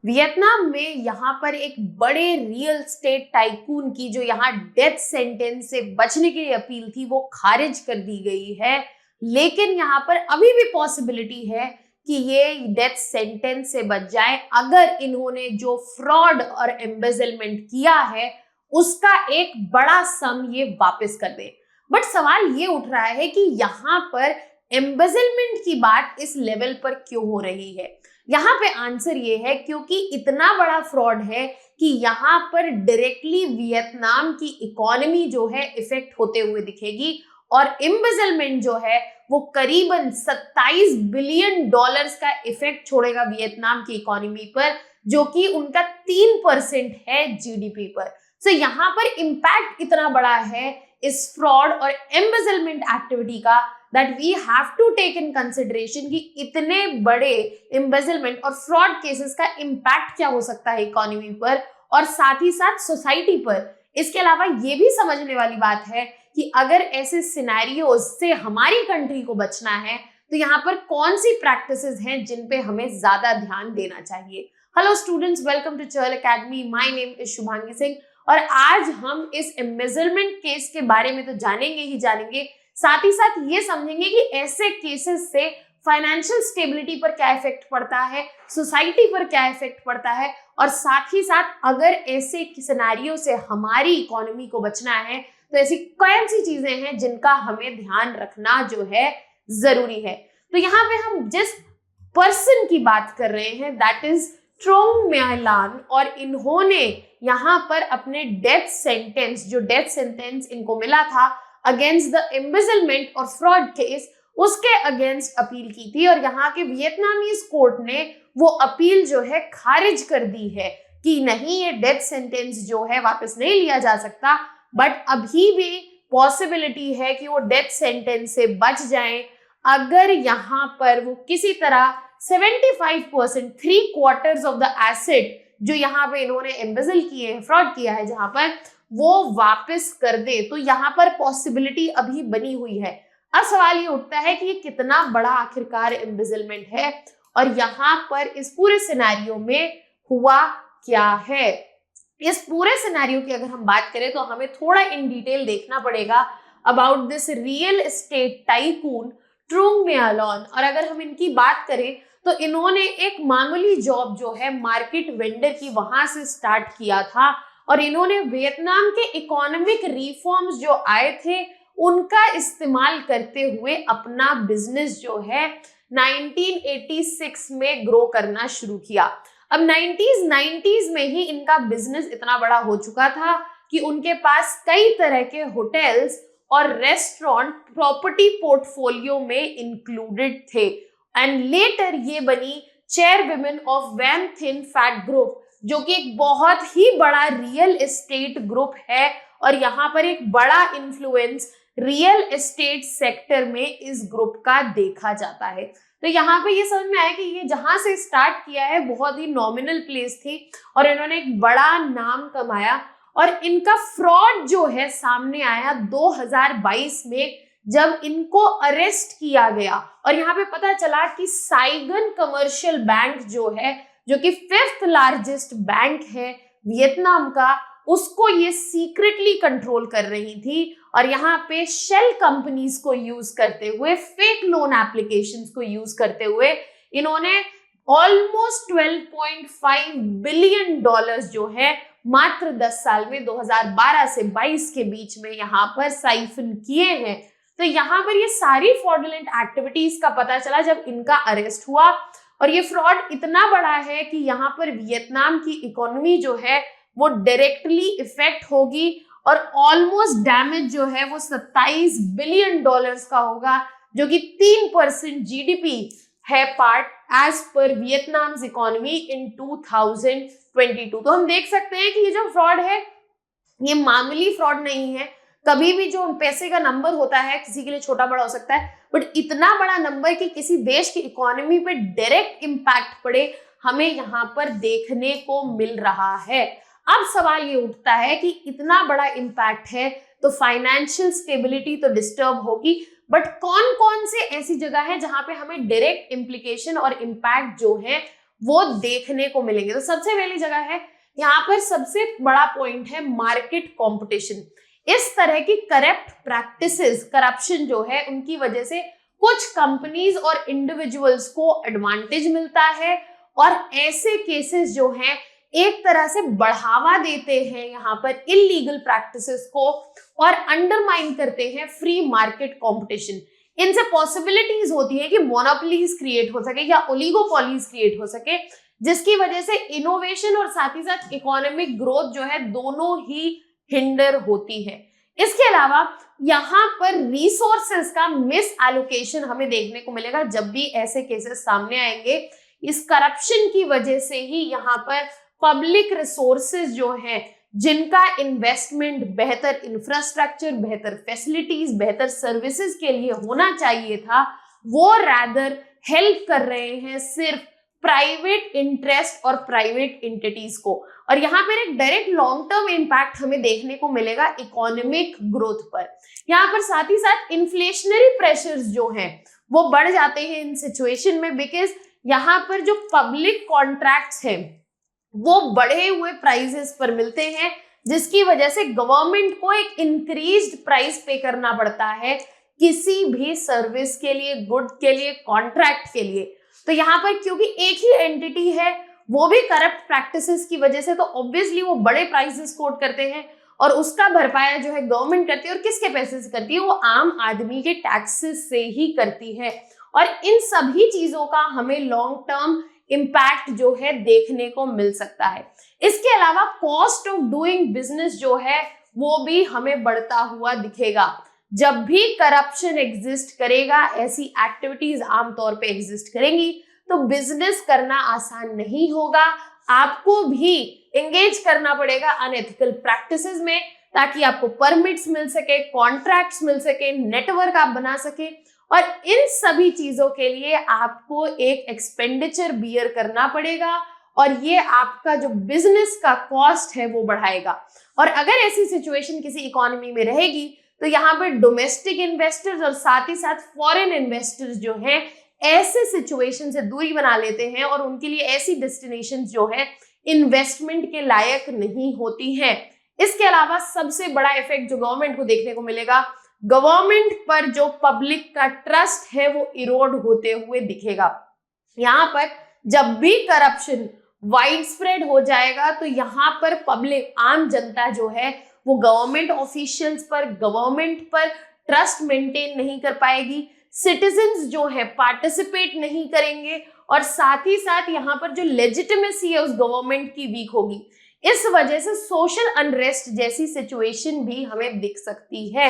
Vietnam में यहाँ पर एक बड़े रियल स्टेट टाइकून की जो यहाँ डेथ सेंटेंस से बचने की अपील थी वो खारिज कर दी गई है। लेकिन यहाँ पर अभी भी पॉसिबिलिटी है कि ये डेथ सेंटेंस से बच जाए अगर इन्होंने जो फ्रॉड और एम्बेजलमेंट किया है उसका एक बड़ा सम ये वापस कर दे। बट सवाल ये उठ रहा है कि यहाँ पर एम्बेजलमेंट की बात इस लेवल पर क्यों हो रही है। यहाँ पे आंसर ये है क्योंकि इतना बड़ा फ्रॉड है कि यहाँ पर डायरेक्टली वियतनाम की इकोनॉमी जो है इफेक्ट होते हुए दिखेगी और एम्बेजलमेंट जो है वो करीबन 27 बिलियन डॉलर्स का इफेक्ट छोड़ेगा वियतनाम की इकोनॉमी पर, जो कि उनका 3% है जीडीपी पर। सो यहाँ पर इम्पैक्ट इतना बड़ा है इस फ्रॉड और एम्बेजलमेंट एक्टिविटी का that we have to take in consideration कि इतने बड़े एम्बेजलमेंट और फ्रॉड केसेस का इम्पैक्ट क्या हो सकता है इकोनॉमी पर और साथ ही साथ सोसाइटी पर। इसके अलावा ये भी समझने वाली बात है कि अगर ऐसे सिनेरियोज से हमारी कंट्री को बचना है तो यहाँ पर कौन सी प्रैक्टिसेस हैं जिन पे हमें ज्यादा ध्यान देना चाहिए। हेलो स्टूडेंट्स, वेलकम टू चर्ल academy. My name is Shubhangi Singh और आज हम इस एम्बेजलमेंट केस के बारे में तो जानेंगे ही जानेंगे, साथ ही साथ ये समझेंगे कि ऐसे केसेस से फाइनेंशियल स्टेबिलिटी पर क्या इफेक्ट पड़ता है, सोसाइटी पर क्या इफेक्ट पड़ता है और साथ ही साथ अगर ऐसे सिनेरियो से हमारी इकोनॉमी को बचना है तो ऐसी कौन सी चीजें हैं जिनका हमें ध्यान रखना जो है जरूरी है। तो यहाँ पे हम जिस पर्सन की बात कर रहे हैं दैट इज ट्रोंग म्याइलान और इन्होंने यहाँ पर अपने डेथ सेंटेंस इनको मिला था अगेंस्ट द एम्बेजलमेंट और फ्रॉड केस, उसके अगेंस्ट अपील की थी और यहाँ के वियतनामीज कोर्ट ने वो अपील जो है खारिज कर दी है कि नहीं, ये डेथ सेंटेंस जो है वापस नहीं लिया जा सकता। बट अभी भी पॉसिबिलिटी है कि वो डेथ सेंटेंस से बच जाएं अगर यहाँ पर वो किसी तरह 75% 3/4 ऑफ द एसेट जो यहाँ पे इन्होंने एम्बेजल किए हैं, फ्रॉड किया है जहां पर, वो वापस कर दे। तो यहाँ पर पॉसिबिलिटी अभी बनी हुई है। अब सवाल ये उठता है कि ये कितना बड़ा आखिरकार एम्बेजलमेंट है और यहाँ पर इस पूरे सिनेरियो में हुआ क्या है। इस पूरे सिनेरियो की अगर हम बात करें तो हमें थोड़ा इन डिटेल देखना पड़ेगा about this real estate tycoon Truong My Lan. और अगर हम इनकी बात करें तो इन्होंने एक मामूली जॉब जो है मार्केट वेंडर की वहां से स्टार्ट किया था और इन्होंने वियतनाम के इकोनॉमिक रिफॉर्म्स जो आए थे उनका इस्तेमाल करते हुए अपना बिजनेस जो है 1986 में ग्रो करना शुरू किया। अब 90s में ही इनका बिजनेस इतना बड़ा हो चुका था कि उनके पास कई तरह के होटल्स और रेस्टोरेंट प्रॉपर्टी पोर्टफोलियो में इंक्लूडेड थे एंड लेटर ये बनी chairwoman of Van Thinh Phat group, जो कि एक बहुत ही बड़ा रियल एस्टेट ग्रुप है और यहाँ पर एक बड़ा इन्फ्लुएंस रियल एस्टेट सेक्टर में इस ग्रुप का देखा जाता है। तो यहाँ पे ये समझ में आया कि ये जहां से स्टार्ट किया है बहुत ही नॉमिनल प्लेस थी और इन्होंने एक बड़ा नाम कमाया और इनका फ्रॉड जो है सामने आया 2022 में जब इनको अरेस्ट किया गया और यहाँ पे पता चला कि साइगन कमर्शियल बैंक जो है, जो कि 5th लार्जेस्ट बैंक है वियतनाम का, उसको ये सीक्रेटली कंट्रोल कर रही थी और यहाँ पे शेल कंपनीज को यूज करते हुए, फेक लोन एप्लीकेशंस को यूज करते हुए इन्होंने ऑलमोस्ट 12.5 बिलियन डॉलर्स जो है मात्र 10 साल में 2012 से 22 के बीच में यहाँ पर साइफन किए हैं। तो यहाँ पर ये सारी फ्रॉडुलेंट एक्टिविटीज का पता चला जब इनका अरेस्ट हुआ और ये फ्रॉड इतना बड़ा है कि यहाँ पर वियतनाम की इकोनॉमी जो है वो डायरेक्टली इफेक्ट होगी और ऑलमोस्ट डैमेज जो है वो 27 बिलियन डॉलर्स का होगा, जो कि 3% जीडीपी है part as per वियतनाम्स economy in 2022। तो हम देख सकते हैं कि ये जो फ्रॉड है ये मामूली फ्रॉड नहीं है। कभी भी जो पैसे का नंबर होता है किसी के लिए छोटा बड़ा हो सकता है, बट इतना बड़ा नंबर कि किसी देश की इकोनॉमी पे डायरेक्ट इम्पैक्ट पड़े हमें यहाँ पर देखने को मिल रहा है। अब सवाल ये उठता है कि इतना बड़ा इम्पैक्ट है तो फाइनेंशियल स्टेबिलिटी तो डिस्टर्ब होगी, बट कौन कौन से ऐसी जगह है जहां पे हमें डायरेक्ट इम्प्लीकेशन और इम्पैक्ट जो है वो देखने को मिलेंगे। तो सबसे पहली जगह है यहाँ पर सबसे बड़ा पॉइंट है मार्केट कंपटीशन। इस तरह की करप्ट प्रैक्टिसेस, करप्शन जो है, उनकी वजह से कुछ कंपनीज और इंडिविजुअल्स को एडवांटेज मिलता है और ऐसे केसेस जो हैं एक तरह से बढ़ावा देते हैं यहाँ पर इलीगल प्रैक्टिसेस को और अंडरमाइन करते हैं फ्री मार्केट कंपटीशन। इनसे पॉसिबिलिटीज होती है कि मोनोपोलीज क्रिएट हो सके या ओलिगोपोलीज क्रिएट हो सके, जिसकी वजह से इनोवेशन और साथ ही साथ इकोनॉमिक ग्रोथ जो है दोनों ही हिंडर होती है। इसके अलावा यहाँ पर रिसोर्सेस का मिस एलोकेशन हमें देखने को मिलेगा जब भी ऐसे केसेस सामने आएंगे। इस करप्शन की वजह से ही यहाँ पर पब्लिक रिसोर्सेज जो हैं, जिनका इन्वेस्टमेंट बेहतर इंफ्रास्ट्रक्चर, बेहतर फैसिलिटीज, बेहतर सर्विसेज के लिए होना चाहिए था, वो रैदर हेल्प कर रहे हैं सिर्फ प्राइवेट इंटरेस्ट और प्राइवेट एंटिटीज को। और यहाँ पर एक डायरेक्ट लॉन्ग टर्म इंपैक्ट हमें देखने को मिलेगा इकोनॉमिक ग्रोथ पर। यहाँ पर साथ ही साथ इन्फ्लेशनरी प्रेशर्स जो हैं वो बढ़ जाते हैं इन सिचुएशन में, बिकॉज यहाँ पर जो पब्लिक कॉन्ट्रैक्ट्स हैं वो बढ़े हुए प्राइसेस पर मिलते हैं, जिसकी वजह से गवर्नमेंट को एक इंक्रीज्ड प्राइस पे करना पड़ता है किसी भी सर्विस के लिए, गुड के लिए, कॉन्ट्रैक्ट के लिए। तो यहाँ पर क्योंकि एक ही एंटिटी है, वो भी करप्ट प्रैक्टिसेस की वजह से, तो ऑब्वियसली वो बड़े प्राइसेस कोट करते हैं और उसका भरपाया जो है गवर्नमेंट करती है। और किसके पैसे से करती है? वो आम आदमी के टैक्सेस से ही करती है। और इन सभी चीजों का हमें लॉन्ग टर्म इम्पैक्ट जो है देखने को मिल सकता है। इसके अलावा कॉस्ट ऑफ डूइंग बिजनेस जो है वो भी हमें बढ़ता हुआ दिखेगा। जब भी करप्शन एग्जिस्ट करेगा, ऐसी एक्टिविटीज आमतौर पे एग्जिस्ट करेंगी, तो बिजनेस करना आसान नहीं होगा। आपको भी एंगेज करना पड़ेगा अनएथिकल प्रैक्टिसेस में, ताकि आपको परमिट्स मिल सके, कॉन्ट्रैक्ट्स मिल सके, नेटवर्क आप बना सके। और इन सभी चीजों के लिए आपको एक एक्सपेंडिचर बियर करना पड़ेगा और ये आपका जो बिजनेस का कॉस्ट है वो बढ़ाएगा। और अगर ऐसी सिचुएशन किसी इकोनॉमी में रहेगी तो यहाँ पर डोमेस्टिक इन्वेस्टर्स और साथ ही साथ फॉरेन इन्वेस्टर्स जो हैं ऐसे सिचुएशन से दूरी बना लेते हैं और उनके लिए ऐसी डेस्टिनेशन जो है इन्वेस्टमेंट के लायक नहीं होती हैं। इसके अलावा सबसे बड़ा इफेक्ट जो गवर्नमेंट को देखने को मिलेगा, गवर्नमेंट पर जो पब्लिक का ट्रस्ट है वो इरोड होते हुए दिखेगा। यहाँ पर जब भी करप्शन वाइड स्प्रेड हो जाएगा तो यहाँ पर पब्लिक, आम जनता जो है वो गवर्नमेंट ऑफिशियल्स पर, गवर्नमेंट पर ट्रस्ट मेंटेन नहीं कर पाएगी। सिटीजन्स जो है पार्टिसिपेट नहीं करेंगे और साथ ही साथ यहाँ पर जो लेजिटिमेसी है उस गवर्नमेंट की वीक होगी। इस वजह से सोशल अनरेस्ट जैसी सिचुएशन भी हमें दिख सकती है।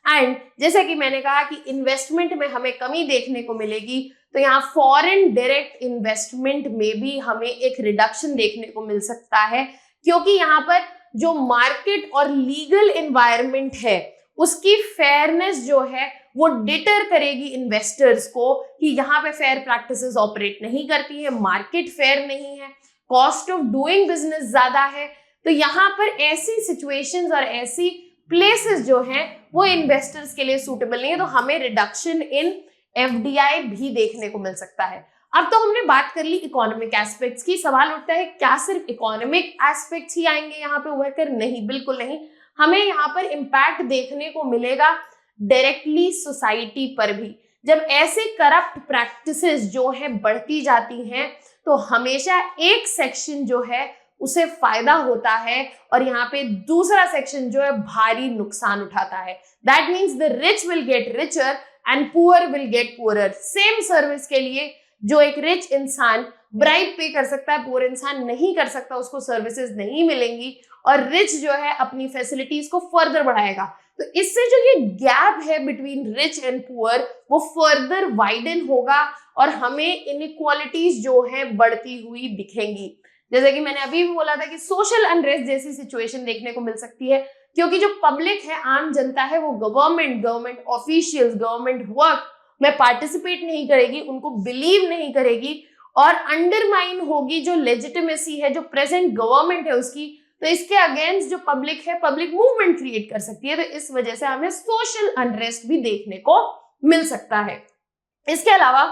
एंड जैसा कि मैंने कहा कि इन्वेस्टमेंट में हमें कमी देखने को मिलेगी, तो यहाँ फॉरेन डायरेक्ट इन्वेस्टमेंट में भी हमें एक रिडक्शन देखने को मिल सकता है, क्योंकि यहाँ पर जो मार्केट और लीगल एनवायरनमेंट है उसकी फेयरनेस जो है वो डिटर करेगी इन्वेस्टर्स को कि यहाँ पे फेयर प्रैक्टिसेस ऑपरेट नहीं करती है, मार्केट फेयर नहीं है, कॉस्ट ऑफ डूइंग बिजनेस ज्यादा है। तो यहाँ पर ऐसी सिचुएशंस और ऐसी प्लेसेस जो हैं वो इन्वेस्टर्स के लिए सूटेबल नहीं है, तो हमें रिडक्शन इन एफडीआई भी देखने को मिल सकता है। अब तो हमने बात कर ली इकोनॉमिक एस्पेक्ट्स की। सवाल उठता है क्या सिर्फ इकोनॉमिक एस्पेक्ट्स ही आएंगे यहाँ पे उभर कर? नहीं, बिल्कुल नहीं। हमें यहाँ पर इम्पैक्ट देखने को मिलेगा डायरेक्टली सोसाइटी पर भी। जब ऐसे करप्ट प्रैक्टिसेस जो है बढ़ती जाती हैं तो हमेशा एक सेक्शन जो है उसे फायदा होता है और यहाँ पे दूसरा सेक्शन जो है भारी नुकसान उठाता है। That means the rich will get richer and poor will get poorer. Same service के लिए जो एक रिच इंसान ब्राइब पे कर सकता है, पुअर इंसान नहीं कर सकता, उसको सर्विसेज नहीं मिलेंगी और रिच जो है अपनी फैसिलिटीज को फर्दर बढ़ाएगा। तो इससे जो ये गैप है बिटवीन रिच एंड पुअर वो फर्दर वाइडन होगा और हमें इनइक्वालिटीज जो है बढ़ती हुई दिखेंगी। जैसे कि मैंने अभी भी बोला था कि सोशल अनरेस्ट जैसी सिचुएशन देखने को मिल सकती है, क्योंकि जो पब्लिक है, आम जनता है, वो गवर्नमेंट ऑफिशियल्स, गवर्नमेंट वर्क में पार्टिसिपेट नहीं करेगी, उनको बिलीव नहीं करेगी और अंडरमाइन होगी जो लेजिटिमेसी है, जो प्रेजेंट गवर्नमेंट है उसकी। तो इसके अगेंस्ट जो पब्लिक है, पब्लिक मूवमेंट क्रिएट कर सकती है। तो इस वजह से हमें सोशल अनरेस्ट भी देखने को मिल सकता है। इसके अलावा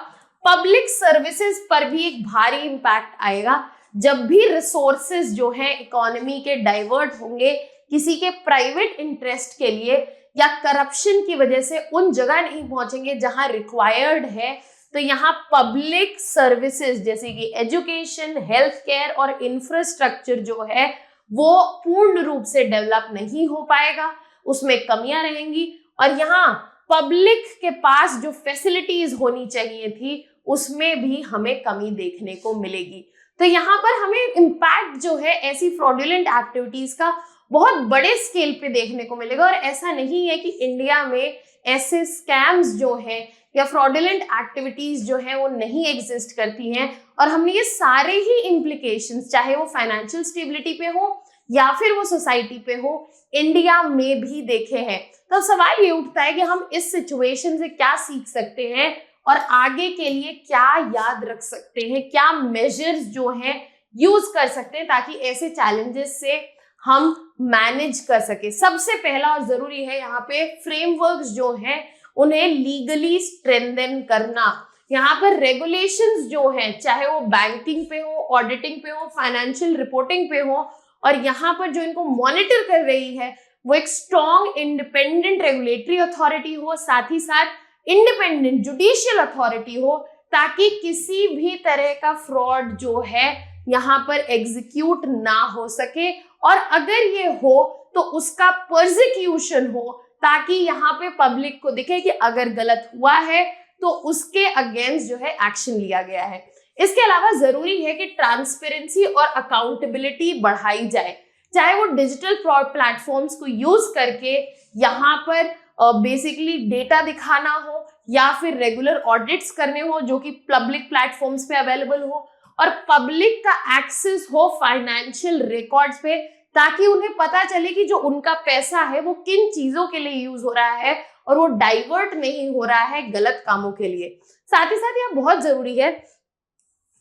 पब्लिक सर्विसेज पर भी एक भारी इंपैक्ट आएगा। जब भी रिसोर्सेज जो है इकोनॉमी के डाइवर्ट होंगे किसी के प्राइवेट इंटरेस्ट के लिए या करप्शन की वजह से उन जगह नहीं पहुंचेंगे जहां रिक्वायर्ड है, तो यहाँ पब्लिक सर्विसेज जैसे कि एजुकेशन, हेल्थ केयर और इंफ्रास्ट्रक्चर जो है वो पूर्ण रूप से डेवलप नहीं हो पाएगा, उसमें कमियां रहेंगी। और यहाँ पब्लिक के पास जो फैसिलिटीज होनी चाहिए थी उसमें भी हमें कमी देखने को मिलेगी। तो यहाँ पर हमें इम्पैक्ट जो है ऐसी फ्रॉडुलेंट एक्टिविटीज का बहुत बड़े स्केल पे देखने को मिलेगा। और ऐसा नहीं है कि इंडिया में ऐसे स्कैम्स जो हैं या फ्रॉडुलेंट एक्टिविटीज जो है वो नहीं एग्जिस्ट करती हैं, और हमने ये सारे ही इम्प्लीकेशंस चाहे वो फाइनेंशियल स्टेबिलिटी पे हो या फिर वो सोसाइटी पे हो इंडिया में भी देखे हैं। तो सवाल ये उठता है कि हम इस सिचुएशन से क्या सीख सकते हैं और आगे के लिए क्या याद रख सकते हैं, क्या मेजर्स जो हैं यूज कर सकते हैं ताकि ऐसे चैलेंजेस से हम मैनेज कर सके। सबसे पहला और जरूरी है यहाँ पे फ्रेमवर्क्स जो हैं उन्हें लीगली स्ट्रेंथन करना। यहाँ पर रेगुलेशंस जो हैं चाहे वो बैंकिंग पे हो, ऑडिटिंग पे हो, फाइनेंशियल रिपोर्टिंग पे हो, और यहाँ पर जो इनको मॉनिटर कर रही है वो एक स्ट्रॉन्ग इंडिपेंडेंट रेगुलेटरी अथॉरिटी हो, साथ ही साथ इंडिपेंडेंट जुडिशियल अथॉरिटी हो, ताकि किसी भी तरह का फ्रॉड जो है यहाँ पर एग्जीक्यूट ना हो सके, और अगर ये हो तो उसका प्रोसिक्यूशन हो ताकि यहाँ पे पब्लिक को दिखे कि अगर गलत हुआ है तो उसके अगेंस्ट जो है एक्शन लिया गया है। इसके अलावा जरूरी है कि ट्रांसपेरेंसी और अकाउंटेबिलिटी बढ़ाई जाए, चाहे वो डिजिटल प्लेटफॉर्म्स को यूज करके यहाँ पर बेसिकली डेटा दिखाना हो या फिर रेगुलर ऑडिट्स करने हो जो कि पब्लिक प्लेटफॉर्म्स पे अवेलेबल हो, और पब्लिक का एक्सेस हो फाइनेंशियल रिकॉर्ड्स पे ताकि उन्हें पता चले कि जो उनका पैसा है वो किन चीजों के लिए यूज हो रहा है और वो डाइवर्ट नहीं हो रहा है गलत कामों के लिए। साथ ही साथ यह बहुत जरूरी है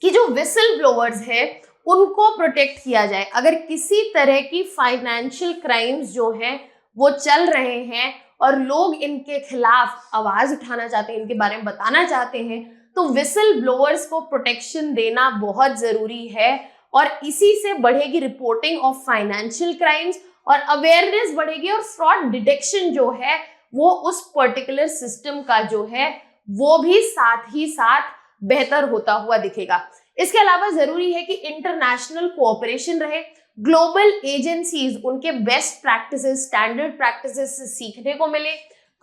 कि जो विसल ब्लोअर्स है उनको प्रोटेक्ट किया जाए। अगर किसी तरह की फाइनेंशियल क्राइम्स जो है वो चल रहे हैं और लोग इनके खिलाफ आवाज उठाना चाहते हैं, इनके बारे में बताना चाहते हैं, तो विसल ब्लोअर्स को प्रोटेक्शन देना बहुत जरूरी है। और इसी से बढ़ेगी रिपोर्टिंग ऑफ फाइनेंशियल क्राइम्स और अवेयरनेस बढ़ेगी, और फ्रॉड डिटेक्शन जो है वो उस पर्टिकुलर सिस्टम का जो है वो भी साथ ही साथ बेहतर होता हुआ दिखेगा। इसके अलावा जरूरी है कि इंटरनेशनल कोऑपरेशन रहे, ग्लोबल एजेंसीज उनके बेस्ट प्रैक्टिसेस, स्टैंडर्ड प्रैक्टिसेस से सीखने को मिले,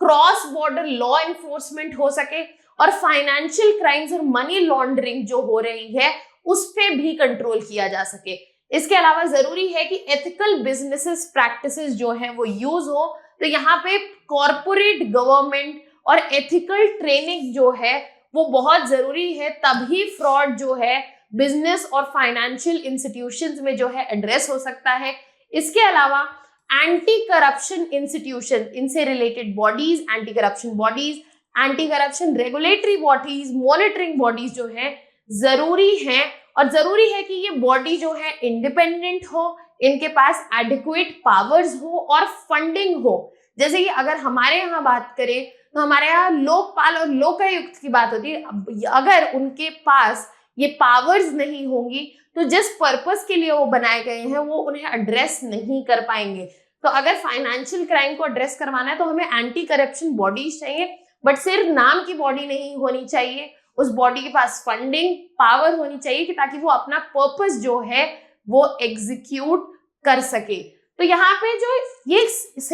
क्रॉस बॉर्डर लॉ एनफोर्समेंट हो सके, और फाइनेंशियल क्राइम्स और मनी लॉन्ड्रिंग जो हो रही है उस पे भी कंट्रोल किया जा सके। इसके अलावा जरूरी है कि एथिकल बिजनेसेस प्रैक्टिसेस जो है वो यूज हो, तो यहाँ पे कॉर्पोरेट गवर्नमेंट और एथिकल ट्रेनिंग जो है वो बहुत जरूरी है, तभी फ्रॉड जो है बिजनेस और फाइनेंशियल इंस्टीट्यूशंस में जो है एड्रेस हो सकता है। इसके अलावा एंटी करप्शन इंस्टीट्यूशन, इनसे related bodies, anti corruption bodies, anti corruption regulatory bodies, monitoring bodies जो है जरूरी हैं, और जरूरी है कि ये बॉडी जो है इंडिपेंडेंट हो, इनके पास एडिक्वेट पावर्स हो और फंडिंग हो। जैसे कि अगर हमारे यहाँ बात करें तो हमारे यहाँ लोकपाल और लोकायुक्त की बात होती है, अगर उनके पास ये पावर्स नहीं होंगी तो जिस पर्पस के लिए वो बनाए गए हैं वो उन्हें एड्रेस नहीं कर पाएंगे। तो अगर फाइनेंशियल क्राइम को एड्रेस करवाना है तो हमें एंटी करप्शन बॉडीज चाहिए, बट सिर्फ नाम की बॉडी नहीं होनी चाहिए, उस बॉडी के पास फंडिंग पावर होनी चाहिए कि ताकि वो अपना पर्पस जो है वो एग्जीक्यूट कर सके। तो यहाँ पे जो ये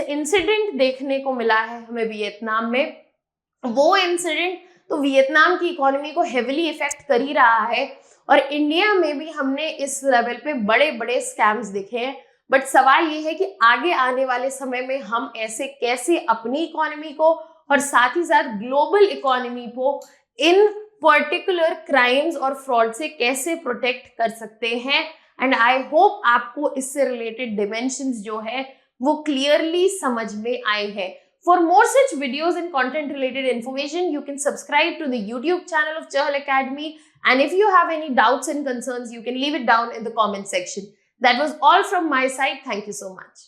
इंसिडेंट देखने को मिला है हमें वियतनाम में, वो इंसिडेंट तो वियतनाम की इकोनॉमी को हेविली इफेक्ट कर ही रहा है, और इंडिया में भी हमने इस लेवल पे बड़े बड़े स्कैम्स देखे हैं। बट सवाल ये है कि आगे आने वाले समय में हम ऐसे कैसे अपनी इकोनॉमी को और साथ ही साथ ग्लोबल इकोनॉमी को इन पर्टिकुलर क्राइम्स और फ्रॉड से कैसे प्रोटेक्ट कर सकते हैं। एंड आई होप आपको इससे रिलेटेड डिमेंशंस जो है वो क्लियरली समझ में आए हैं। For more such videos and content related information, you can subscribe to the YouTube channel of Chahal Academy. And if you have any doubts and concerns, you can leave it down in the comment section. That was all from my side. Thank you so much.